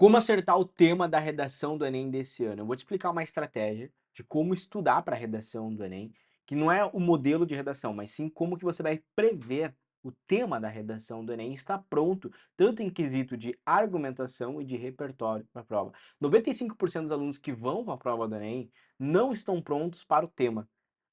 Como acertar o tema da redação do Enem desse ano? Eu vou te explicar uma estratégia de como estudar para a redação do Enem, que não é o modelo de redação, mas sim como que você vai prever o tema da redação do Enem e estar pronto, tanto em quesito de argumentação e de repertório para a prova. 95% dos alunos que vão para a prova do Enem não estão prontos para o tema.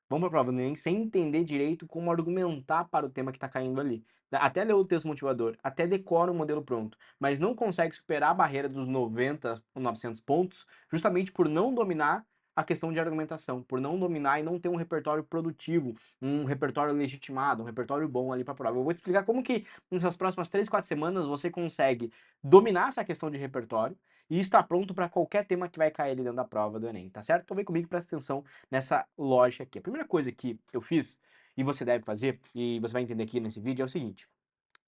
Vão pra prova do Enem sem entender direito como argumentar para o tema que está caindo ali. Até lê o texto motivador, até decora o modelo pronto, mas não consegue superar a barreira dos 90 ou 900 pontos, justamente por não dominar a questão de argumentação, por não dominar e não ter um repertório produtivo, um repertório legitimado, um repertório bom ali para a prova. Eu vou te explicar como que nessas próximas 3, 4 semanas você consegue dominar essa questão de repertório e estar pronto para qualquer tema que vai cair ali dentro da prova do Enem, tá certo? Então vem comigo e presta atenção nessa lógica aqui. A primeira coisa que eu fiz, e você deve fazer, e você vai entender aqui nesse vídeo, é o seguinte: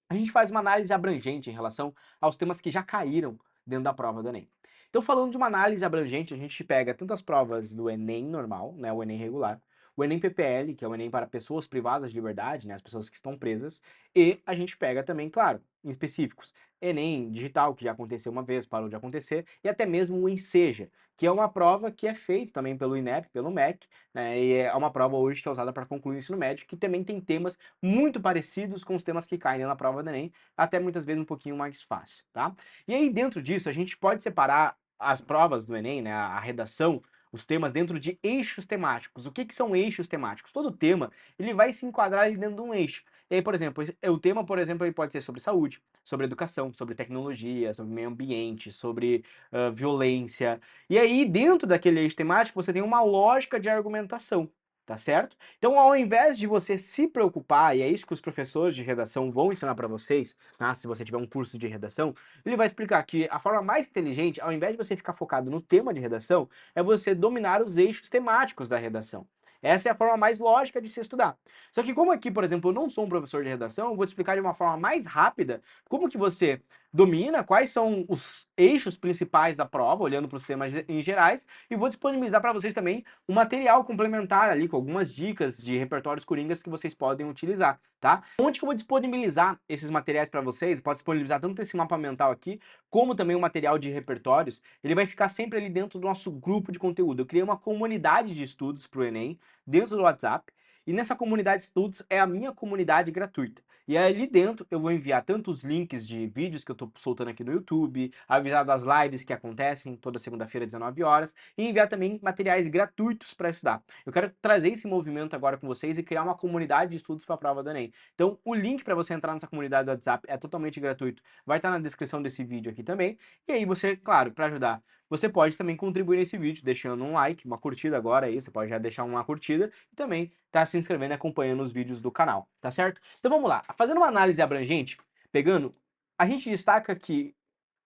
a gente faz uma análise abrangente em relação aos temas que já caíram dentro da prova do Enem. Então, falando de uma análise abrangente, a gente pega tanto as provas do Enem normal, né, o Enem regular, o Enem PPL, que é o Enem para pessoas privadas de liberdade, né, as pessoas que estão presas, e a gente pega também, claro, em específicos, Enem digital, que já aconteceu uma vez, parou de acontecer, e até mesmo o Enseja, que é uma prova que é feita também pelo INEP, pelo MEC, né, e é uma prova hoje que é usada para concluir o ensino médio, que também tem temas muito parecidos com os temas que caem na prova do Enem, até muitas vezes um pouquinho mais fácil, tá? E aí dentro disso a gente pode separar as provas do Enem, né, a redação, os temas dentro de eixos temáticos. O que que são eixos temáticos? Todo tema, ele vai se enquadrar ali dentro de um eixo. E aí, por exemplo, o tema, por exemplo, ele pode ser sobre saúde, sobre educação, sobre tecnologia, sobre meio ambiente, sobre violência. E aí, dentro daquele eixo temático, você tem uma lógica de argumentação, tá certo? Então, ao invés de você se preocupar, e é isso que os professores de redação vão ensinar para vocês, tá? Se você tiver um curso de redação, ele vai explicar que a forma mais inteligente, ao invés de você ficar focado no tema de redação, é você dominar os eixos temáticos da redação. Essa é a forma mais lógica de se estudar. Só que como aqui, por exemplo, eu não sou um professor de redação, eu vou te explicar de uma forma mais rápida como que você domina, quais são os eixos principais da prova, olhando para os temas em gerais, e vou disponibilizar para vocês também um material complementar ali com algumas dicas de repertórios coringas que vocês podem utilizar, tá? Onde que eu vou disponibilizar esses materiais para vocês? Pode disponibilizar tanto esse mapa mental aqui, como também o material de repertórios. Ele vai ficar sempre ali dentro do nosso grupo de conteúdo. Eu criei uma comunidade de estudos para o Enem dentro do WhatsApp. E nessa comunidade de estudos é a minha comunidade gratuita. E ali dentro eu vou enviar tanto os links de vídeos que eu estou soltando aqui no YouTube, avisar das lives que acontecem toda segunda-feira, 19 horas, e enviar também materiais gratuitos para estudar. Eu quero trazer esse movimento agora com vocês e criar uma comunidade de estudos para a prova do Enem. Então, o link para você entrar nessa comunidade do WhatsApp é totalmente gratuito, vai estar na descrição desse vídeo aqui também. E aí você, claro, para ajudar, você pode também contribuir nesse vídeo, deixando um like, uma curtida agora aí, você pode já deixar uma curtida e também tá se inscrevendo e acompanhando os vídeos do canal, tá certo? Então vamos lá, fazendo uma análise abrangente, pegando, a gente destaca que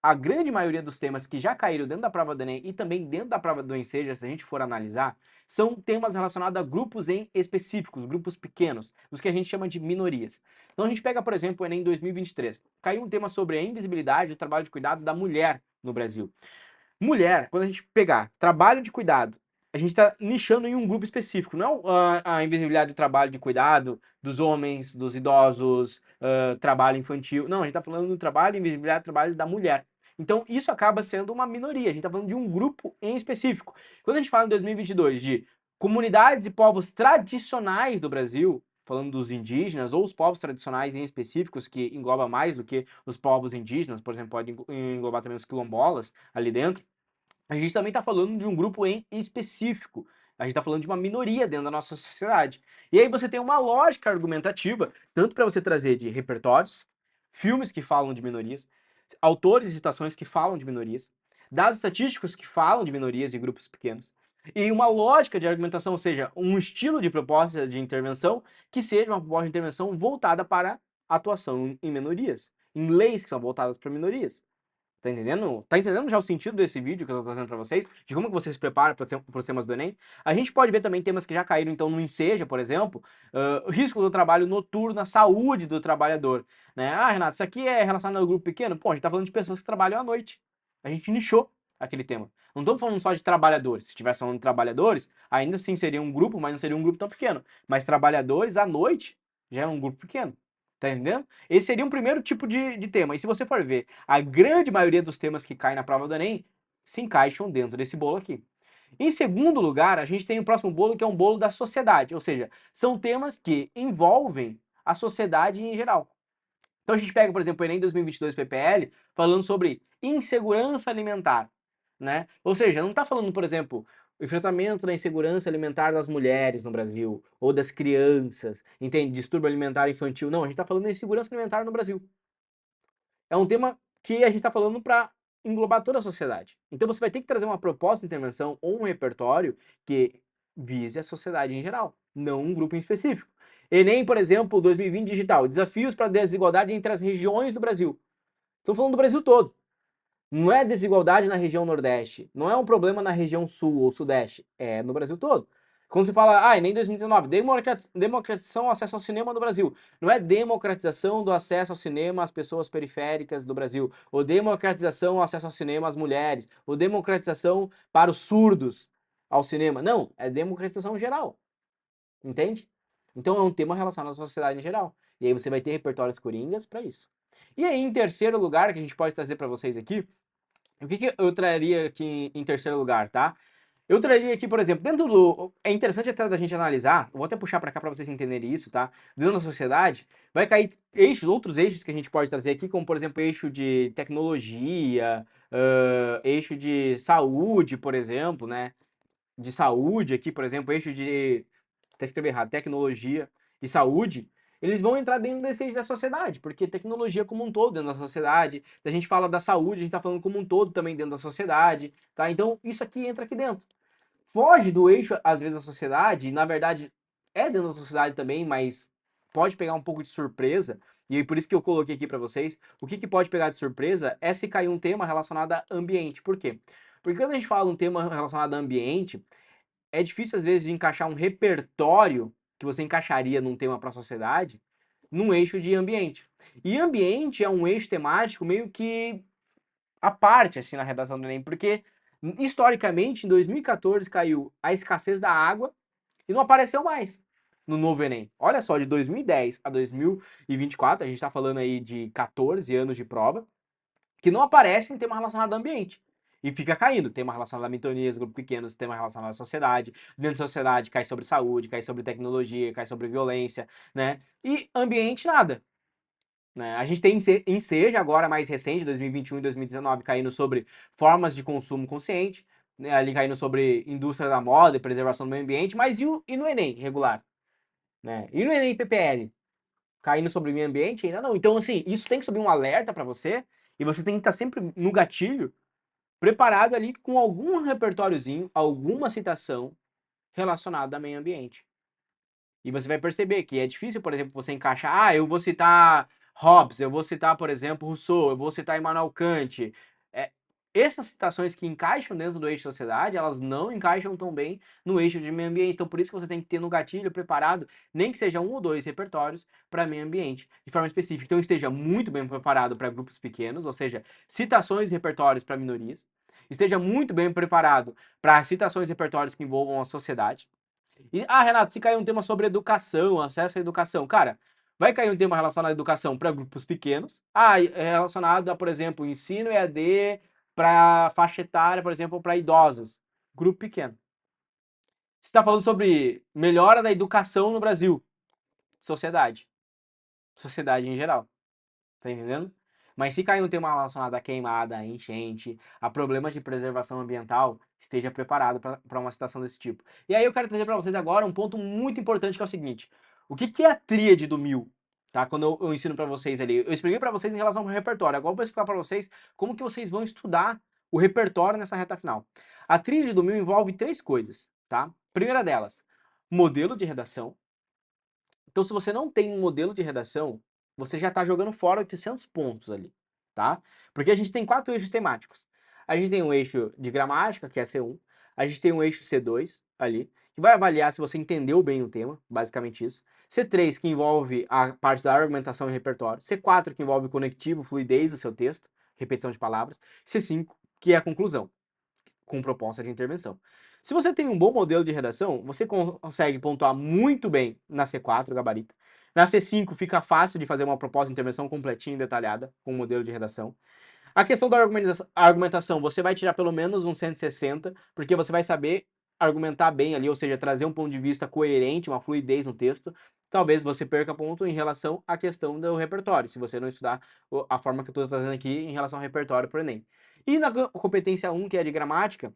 a grande maioria dos temas que já caíram dentro da prova do Enem e também dentro da prova do Enseja, se a gente for analisar, são temas relacionados a grupos em específicos, grupos pequenos, os que a gente chama de minorias. Então a gente pega, por exemplo, o Enem 2023. Caiu um tema sobre a invisibilidade do trabalho de cuidados da mulher no Brasil. Mulher, quando a gente pegar trabalho de cuidado, a gente está nichando em um grupo específico, não a invisibilidade do trabalho de cuidado dos homens, dos idosos, trabalho infantil. Não, a gente está falando do trabalho, invisibilidade do trabalho da mulher. Então, isso acaba sendo uma minoria, a gente está falando de um grupo em específico. Quando a gente fala em 2022 de comunidades e povos tradicionais do Brasil, falando dos indígenas ou os povos tradicionais em específicos, que engloba mais do que os povos indígenas, por exemplo, pode englobar também os quilombolas ali dentro, a gente também está falando de um grupo em específico. A gente está falando de uma minoria dentro da nossa sociedade. E aí você tem uma lógica argumentativa, tanto para você trazer de repertórios, filmes que falam de minorias, autores e citações que falam de minorias, dados estatísticos que falam de minorias e grupos pequenos, e uma lógica de argumentação, ou seja, um estilo de proposta de intervenção que seja uma proposta de intervenção voltada para a atuação em minorias, em leis que são voltadas para minorias. Tá entendendo? Tá entendendo já o sentido desse vídeo que eu tô trazendo pra vocês? De como que você se prepara para os temas do Enem? A gente pode ver também temas que já caíram, então, no Enseja, por exemplo, o risco do trabalho noturno, a saúde do trabalhador, né? Ah, Renato, isso aqui é relacionado ao grupo pequeno? Pô, a gente tá falando de pessoas que trabalham à noite. A gente nichou aquele tema. Não estamos falando só de trabalhadores. Se estivesse falando de trabalhadores, ainda assim seria um grupo, mas não seria um grupo tão pequeno. Mas trabalhadores à noite já é um grupo pequeno. Tá entendendo? Esse seria um primeiro tipo de tema. E se você for ver, a grande maioria dos temas que caem na prova do Enem se encaixam dentro desse bolo aqui. Em segundo lugar, a gente tem o próximo bolo, que é um bolo da sociedade, ou seja, são temas que envolvem a sociedade em geral. Então a gente pega, por exemplo, o Enem 2022 PPL, falando sobre insegurança alimentar, né? Ou seja, não está falando, por exemplo, o enfrentamento da insegurança alimentar das mulheres no Brasil, ou das crianças, entende? Distúrbio alimentar infantil. Não, a gente está falando de insegurança alimentar no Brasil. É um tema que a gente está falando para englobar toda a sociedade. Então você vai ter que trazer uma proposta de intervenção ou um repertório que vise a sociedade em geral, não um grupo em específico. Enem, por exemplo, 2020 digital, desafios para a desigualdade entre as regiões do Brasil. Estou falando do Brasil todo. Não é desigualdade na região Nordeste, não é um problema na região Sul ou Sudeste, é no Brasil todo. Quando você fala, Enem 2019, democratização ao acesso ao cinema no Brasil. Não é democratização do acesso ao cinema às pessoas periféricas do Brasil, ou democratização ao acesso ao cinema às mulheres, ou democratização para os surdos ao cinema. Não, é democratização geral. Entende? Então é um tema relacionado à sociedade em geral. E aí você vai ter repertórios coringas para isso. E aí, em terceiro lugar, que a gente pode trazer para vocês aqui, o que eu traria aqui em terceiro lugar, tá? Eu traria aqui, por exemplo, dentro do. É interessante até da gente analisar, vou até puxar para cá para vocês entenderem isso, tá? Dentro da sociedade, vai cair eixos, outros eixos que a gente pode trazer aqui, como por exemplo, eixo de tecnologia, eixo de saúde, por exemplo, né? De saúde aqui, por exemplo, eixo de. Até escrever errado, tecnologia e saúde, eles vão entrar dentro desse eixo da sociedade, porque tecnologia como um todo dentro da sociedade, se a gente fala da saúde, a gente está falando como um todo também dentro da sociedade, tá? Então isso aqui entra aqui dentro. Foge do eixo, às vezes, da sociedade, e na verdade é dentro da sociedade também, mas pode pegar um pouco de surpresa, e aí por isso que eu coloquei aqui para vocês, o que pode pegar de surpresa é se cair um tema relacionado a ambiente. Por quê? Porque quando a gente fala um tema relacionado a ambiente, é difícil às vezes de encaixar um repertório que você encaixaria num tema para a sociedade, num eixo de ambiente. E ambiente é um eixo temático meio que à parte assim na redação do Enem, porque historicamente em 2014 caiu a escassez da água e não apareceu mais no novo Enem. Olha só, de 2010 a 2024, a gente está falando aí de 14 anos de prova, que não aparece um tema relacionado ao ambiente. E fica caindo. Tema relacionado a mentorias, grupos pequenos, tema relacionado à sociedade. Dentro da sociedade cai sobre saúde, cai sobre tecnologia, cai sobre violência, né? E ambiente, nada. Né? A gente tem Enseja agora, mais recente, 2021 e 2019, caindo sobre formas de consumo consciente, né? Ali caindo sobre indústria da moda e preservação do meio ambiente, mas e no Enem regular? Né? E no Enem PPL? Caindo sobre o meio ambiente? Ainda não. Então, assim, isso tem que subir um alerta para você, e você tem que estar sempre no gatilho, preparado ali com algum repertóriozinho, alguma citação relacionada a meio ambiente. E você vai perceber que é difícil, por exemplo, você encaixar, eu vou citar Hobbes, eu vou citar, por exemplo, Rousseau, eu vou citar Immanuel Kant. É, essas citações que encaixam dentro do eixo sociedade, elas não encaixam tão bem no eixo de meio ambiente. Então, por isso que você tem que ter no gatilho preparado, nem que seja um ou dois repertórios para meio ambiente, de forma específica. Então, esteja muito bem preparado para grupos pequenos, ou seja, citações e repertórios para minorias. Esteja muito bem preparado para citações e repertórios que envolvam a sociedade. E, Renato, se cair um tema sobre educação, acesso à educação, cara, vai cair um tema relacionado à educação para grupos pequenos. É relacionado a, por exemplo, ensino EAD para faixa etária, por exemplo, para idosos. Grupo pequeno. Você está falando sobre melhora da educação no Brasil. Sociedade. Sociedade em geral. Tá entendendo? Mas se cair um tema relacionado a queimada, a enchente, a problemas de preservação ambiental, esteja preparado para uma situação desse tipo. E aí eu quero trazer para vocês agora um ponto muito importante que é o seguinte: o que é a tríade do mil? Tá? Quando eu ensino para vocês ali, eu expliquei para vocês em relação ao repertório. Agora eu vou explicar para vocês como que vocês vão estudar o repertório nessa reta final. A tríade do mil envolve três coisas, tá? Primeira delas, modelo de redação. Então, se você não tem um modelo de redação, você já está jogando fora 800 pontos ali, tá? Porque a gente tem 4 eixos temáticos. A gente tem um eixo de gramática, que é C1. A gente tem um eixo C2 ali, que vai avaliar se você entendeu bem o tema, basicamente isso. C3, que envolve a parte da argumentação e repertório. C4, que envolve conectivo, fluidez do seu texto, repetição de palavras. C5, que é a conclusão. com proposta de intervenção. Se você tem um bom modelo de redação, você consegue pontuar muito bem na C4, gabarita. Na C5 fica fácil de fazer uma proposta de intervenção completinha e detalhada com o modelo de redação. A questão da argumentação, você vai tirar pelo menos um 160, porque você vai saber argumentar bem ali, ou seja, trazer um ponto de vista coerente, uma fluidez no texto. Talvez você perca ponto em relação à questão do repertório, se você não estudar a forma que eu estou trazendo aqui em relação ao repertório para o Enem. E na competência 1, que é de gramática,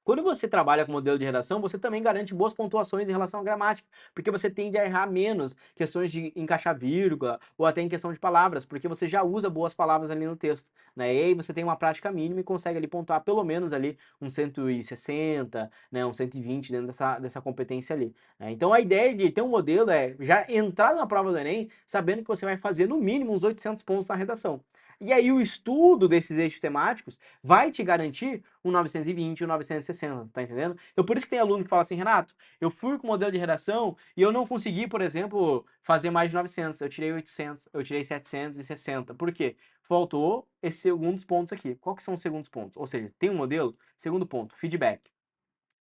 quando você trabalha com modelo de redação, você também garante boas pontuações em relação à gramática, porque você tende a errar menos questões de encaixar vírgula ou até em questão de palavras, porque você já usa boas palavras ali no texto, né? E aí você tem uma prática mínima e consegue ali pontuar pelo menos ali um 160, né, um 120 dentro dessa competência ali, né? Então a ideia de ter um modelo é já entrar na prova do Enem sabendo que você vai fazer no mínimo uns 800 pontos na redação. E aí o estudo desses eixos temáticos vai te garantir um 920, um 960, tá entendendo? Então por isso que tem aluno que fala assim, Renato, eu fui com o modelo de redação e eu não consegui, por exemplo, fazer mais de 900, eu tirei 800, eu tirei 760. Por quê? Faltou esses segundos pontos aqui. Qual que são os segundos pontos? Ou seja, tem um modelo, segundo ponto, feedback.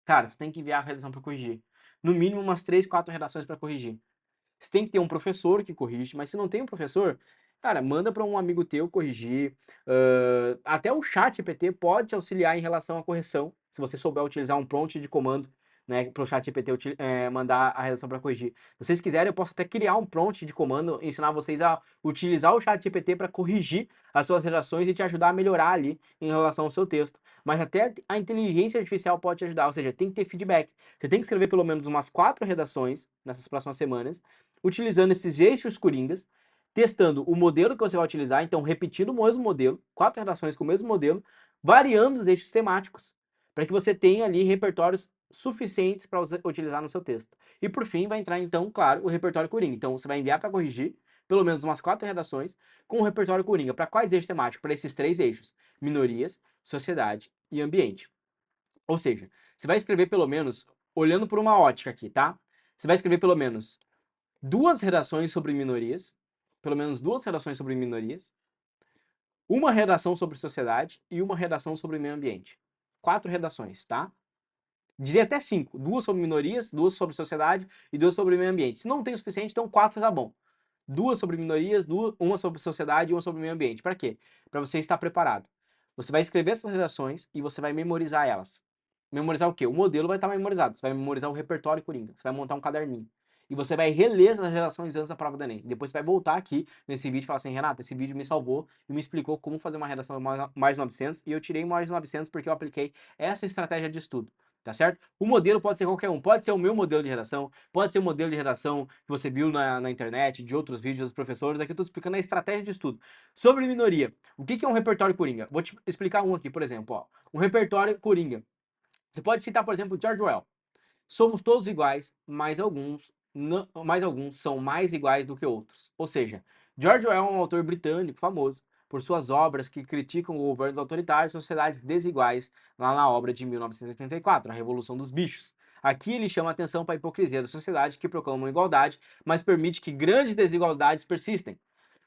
Cara, você tem que enviar a redação para corrigir. No mínimo umas 3, 4 redações para corrigir. Você tem que ter um professor que corrige, mas se não tem um professor, cara, manda para um amigo teu corrigir. Até o chat GPT pode te auxiliar em relação à correção, se você souber utilizar um prompt de comando, né, para o chat GPT mandar a redação para corrigir. Se vocês quiserem, eu posso até criar um prompt de comando, ensinar vocês a utilizar o chat GPT para corrigir as suas redações e te ajudar a melhorar ali em relação ao seu texto. Mas até a inteligência artificial pode te ajudar, ou seja, tem que ter feedback. Você tem que escrever pelo menos umas 4 redações nessas próximas semanas, utilizando esses eixos coringas, testando o modelo que você vai utilizar, então repetindo o mesmo modelo, 4 redações com o mesmo modelo, variando os eixos temáticos, para que você tenha ali repertórios suficientes para utilizar no seu texto. E por fim vai entrar então, claro, o repertório coringa. Então você vai enviar para corrigir pelo menos umas 4 redações com o repertório coringa. Para quais eixos temáticos? Para esses 3 eixos: minorias, sociedade e ambiente. Ou seja, você vai escrever pelo menos, olhando por uma ótica aqui, tá? Você vai escrever pelo menos 2 redações sobre minorias, pelo menos 2 redações sobre minorias, uma redação sobre sociedade e uma redação sobre meio ambiente. 4 redações, tá? Diria até 5. 2 sobre minorias, 2 sobre sociedade e 2 sobre meio ambiente. Se não tem o suficiente, então 4 tá bom. 2 sobre minorias, uma sobre sociedade e uma sobre meio ambiente. Para quê? Para você estar preparado. Você vai escrever essas redações e você vai memorizar elas. Memorizar o quê? O modelo vai estar memorizado. Você vai memorizar o repertório coringa. Você vai montar um caderninho. E você vai reler essas redações antes da prova do Enem. Depois você vai voltar aqui nesse vídeo e falar assim, Renato, esse vídeo me salvou e me explicou como fazer uma redação mais 900 e eu tirei mais 900 porque eu apliquei essa estratégia de estudo. Tá certo? O modelo pode ser qualquer um. Pode ser o meu modelo de redação, pode ser o modelo de redação que você viu na internet, de outros vídeos dos professores. Aqui eu estou explicando a estratégia de estudo. Sobre minoria, o que é um repertório coringa? Vou te explicar um aqui, por exemplo. Ó. Um repertório coringa. Você pode citar, por exemplo, George Orwell. Somos todos iguais, mas alguns são mais iguais do que outros. Ou seja, George Orwell é um autor britânico famoso por suas obras que criticam governos autoritários e sociedades desiguais, lá na obra de 1984, A Revolução dos Bichos. Aqui ele chama atenção para a hipocrisia da sociedade que proclama igualdade, mas permite que grandes desigualdades persistem.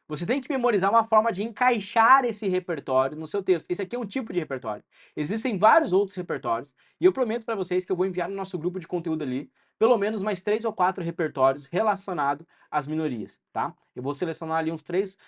Você tem que memorizar uma forma de encaixar esse repertório no seu texto. Esse aqui é um tipo de repertório. Existem vários outros repertórios e eu prometo para vocês que eu vou enviar no nosso grupo de conteúdo ali pelo menos mais 3 ou 4 repertórios relacionados às minorias, tá? Eu vou selecionar ali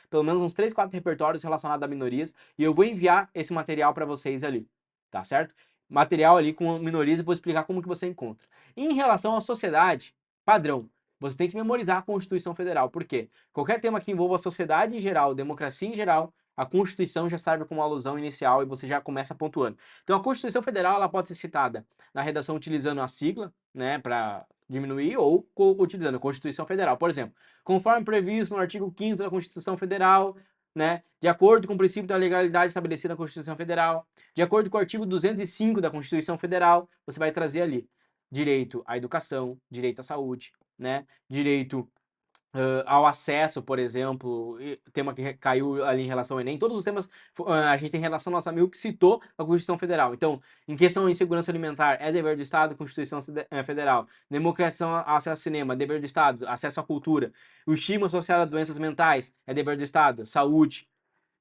pelo menos uns 3, 4 repertórios relacionados a minorias e eu vou enviar esse material para vocês ali, tá certo? Material ali com minorias e vou explicar como que você encontra. Em relação à sociedade, padrão. Você tem que memorizar a Constituição Federal. Por quê? Qualquer tema que envolva a sociedade em geral, democracia em geral, a Constituição já serve como alusão inicial e você já começa pontuando. Então a Constituição Federal ela pode ser citada na redação utilizando a sigla, né, para diminuir, ou utilizando a Constituição Federal. Por exemplo, conforme previsto no artigo 5º da Constituição Federal, né, de acordo com o princípio da legalidade estabelecido na Constituição Federal, de acordo com o artigo 205 da Constituição Federal, você vai trazer ali direito à educação, direito à saúde, né? Direito ao acesso, por exemplo, tema que caiu ali em relação ao Enem, todos os temas a gente tem relação ao nosso amigo que citou a Constituição Federal. Então, em questão de segurança alimentar, é dever do Estado, Constituição Federal. Democratização ao acesso ao cinema, dever do Estado, acesso à cultura. O estigma associado a doenças mentais, é dever do Estado, saúde.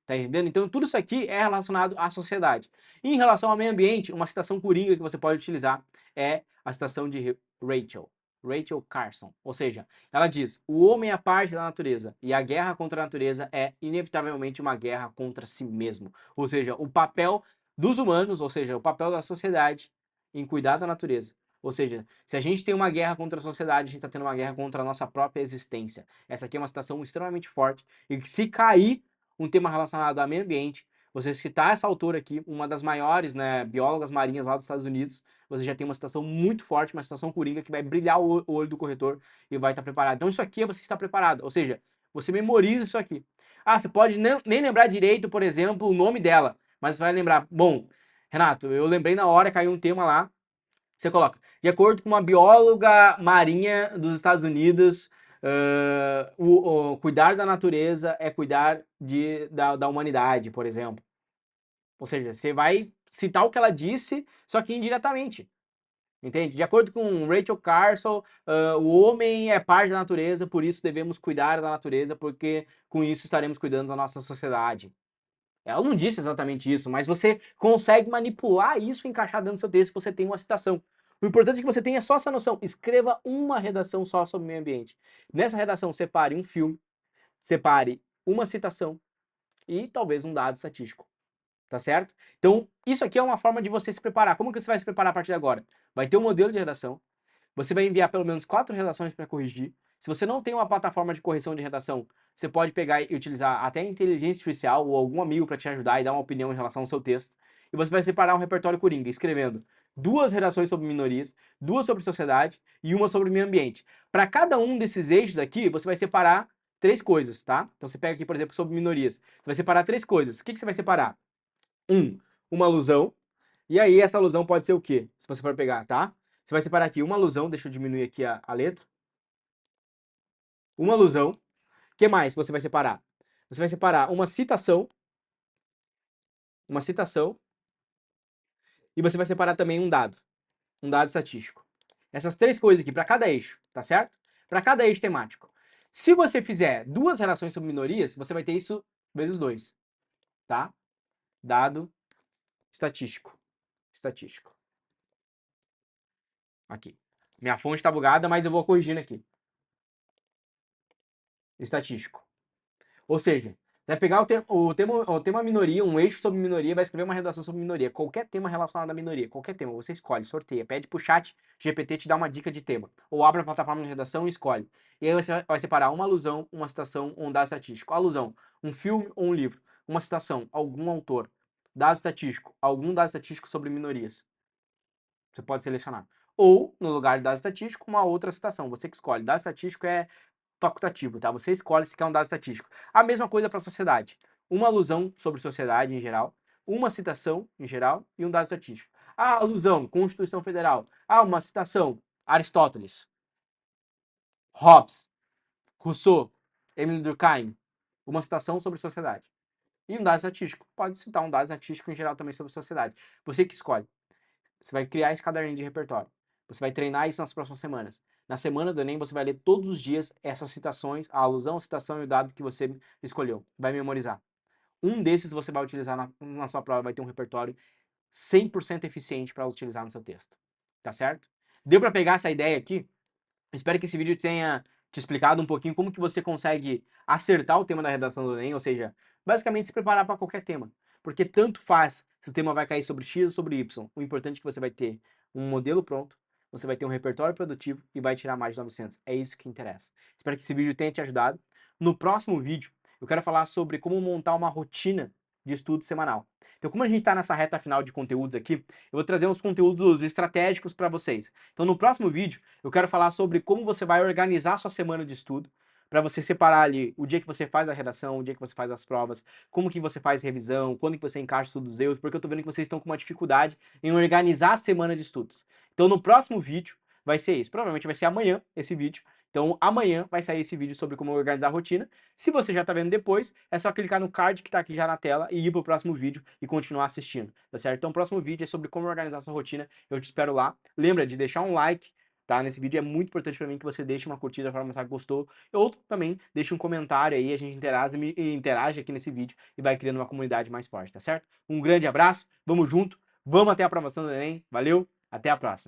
Tá entendendo? Então tudo isso aqui é relacionado à sociedade. E em relação ao meio ambiente, uma citação coringa que você pode utilizar é a citação de Rachel Carson. Ou seja, ela diz: o homem é parte da natureza e a guerra contra a natureza é inevitavelmente uma guerra contra si mesmo. Ou seja, o papel dos humanos, ou seja, o papel da sociedade em cuidar da natureza. Ou seja, se a gente tem uma guerra contra a sociedade, a gente está tendo uma guerra contra a nossa própria existência. Essa aqui é uma citação extremamente forte e que, se cair um tema relacionado ao meio ambiente, você citar essa autora aqui, uma das maiores, né, biólogas marinhas lá dos Estados Unidos, você já tem uma citação muito forte, uma citação coringa que vai brilhar o olho do corretor e vai estar preparado. Então isso aqui é você estar preparado, ou seja, você memoriza isso aqui. Ah, você pode nem lembrar direito, por exemplo, o nome dela, mas você vai lembrar, bom, Renato, eu lembrei na hora, caiu um tema lá, você coloca, de acordo com uma bióloga marinha dos Estados Unidos, o cuidar da natureza é cuidar da humanidade, por exemplo. Ou seja, você vai citar o que ela disse, só que indiretamente. Entende? De acordo com Rachel Carson, o homem é parte da natureza, por isso devemos cuidar da natureza, porque com isso estaremos cuidando da nossa sociedade. Ela não disse exatamente isso, mas você consegue manipular isso e encaixar dentro do seu texto se você tem uma citação. O importante é que você tenha só essa noção. Escreva uma redação só sobre o meio ambiente. Nessa redação, separe um filme, separe uma citação e talvez um dado estatístico. Tá certo? Então, isso aqui é uma forma de você se preparar. Como que você vai se preparar a partir de agora? Vai ter um modelo de redação, você vai enviar pelo menos 4 redações para corrigir. Se você não tem uma plataforma de correção de redação, você pode pegar e utilizar até inteligência artificial ou algum amigo para te ajudar e dar uma opinião em relação ao seu texto. E você vai separar um repertório coringa, escrevendo 2 redações sobre minorias, 2 sobre sociedade e uma sobre meio ambiente. Para cada um desses eixos aqui, você vai separar 3 coisas, tá? Então você pega aqui, por exemplo, sobre minorias. Você vai separar 3 coisas. O que você vai separar? Uma alusão. E aí essa alusão pode ser o quê? Se você for pegar, tá? Você vai separar aqui uma alusão, deixa eu diminuir aqui a letra. Uma alusão. O que mais você vai separar? Você vai separar uma citação, e você vai separar também um dado estatístico. Essas 3 coisas aqui para cada eixo, tá certo? Para cada eixo temático. Se você fizer 2 relações sobre minorias, você vai ter isso vezes 2, tá? Dado estatístico. Estatístico. Aqui. Minha fonte está bugada, mas eu vou corrigindo aqui. Estatístico. Ou seja, você vai pegar o tema minoria, um eixo sobre minoria, vai escrever uma redação sobre minoria. Qualquer tema relacionado à minoria, qualquer tema, você escolhe, sorteia, pede pro chat GPT te dar uma dica de tema. Ou abre a plataforma de redação e escolhe. E aí você vai separar uma alusão, uma citação, um dado estatístico. Alusão, um filme ou um livro. Uma citação, algum autor. Dado estatístico, algum dado estatístico sobre minorias. Você pode selecionar. Ou, no lugar de dado estatístico, uma outra citação. Você que escolhe. Dado estatístico é facultativo, tá? Você escolhe se quer um dado estatístico. A mesma coisa para a sociedade. Uma alusão sobre sociedade em geral, uma citação em geral e um dado estatístico. A alusão, Constituição Federal. Ah, uma citação, Aristóteles, Hobbes, Rousseau, Emile Durkheim. Uma citação sobre sociedade. E um dado estatístico. Pode citar um dado estatístico em geral também sobre sociedade. Você que escolhe. Você vai criar esse caderninho de repertório. Você vai treinar isso nas próximas semanas. Na semana do Enem, você vai ler todos os dias essas citações, a alusão, a citação e o dado que você escolheu. Vai memorizar. Um desses você vai utilizar na sua prova, vai ter um repertório 100% eficiente para utilizar no seu texto. Tá certo? Deu para pegar essa ideia aqui? Espero que esse vídeo tenha te explicado um pouquinho como que você consegue acertar o tema da redação do Enem, ou seja, basicamente se preparar para qualquer tema. Porque tanto faz se o tema vai cair sobre X ou sobre Y. O importante é que você vai ter um modelo pronto, você vai ter um repertório produtivo e vai tirar mais de 900. É isso que interessa. Espero que esse vídeo tenha te ajudado. No próximo vídeo, eu quero falar sobre como montar uma rotina de estudo semanal. Então, como a gente está nessa reta final de conteúdos aqui, eu vou trazer uns conteúdos estratégicos para vocês. Então, no próximo vídeo, eu quero falar sobre como você vai organizar a sua semana de estudo, para você separar ali o dia que você faz a redação, o dia que você faz as provas, como que você faz revisão, quando que você encaixa todos os erros, porque eu tô vendo que vocês estão com uma dificuldade em organizar a semana de estudos. Então, no próximo vídeo vai ser isso. Provavelmente vai ser amanhã esse vídeo. Então, amanhã vai sair esse vídeo sobre como organizar a rotina. Se você já está vendo depois, é só clicar no card que está aqui já na tela e ir para o próximo vídeo e continuar assistindo, tá certo? Então, o próximo vídeo é sobre como organizar a sua rotina. Eu te espero lá. Lembra de deixar um like, tá, nesse vídeo. É muito importante para mim que você deixe uma curtida para mostrar que gostou, ou também deixe um comentário aí, a gente interage aqui nesse vídeo e vai criando uma comunidade mais forte, tá certo? Um grande abraço, vamos junto, vamos até a aprovação do Enem, valeu, até a próxima!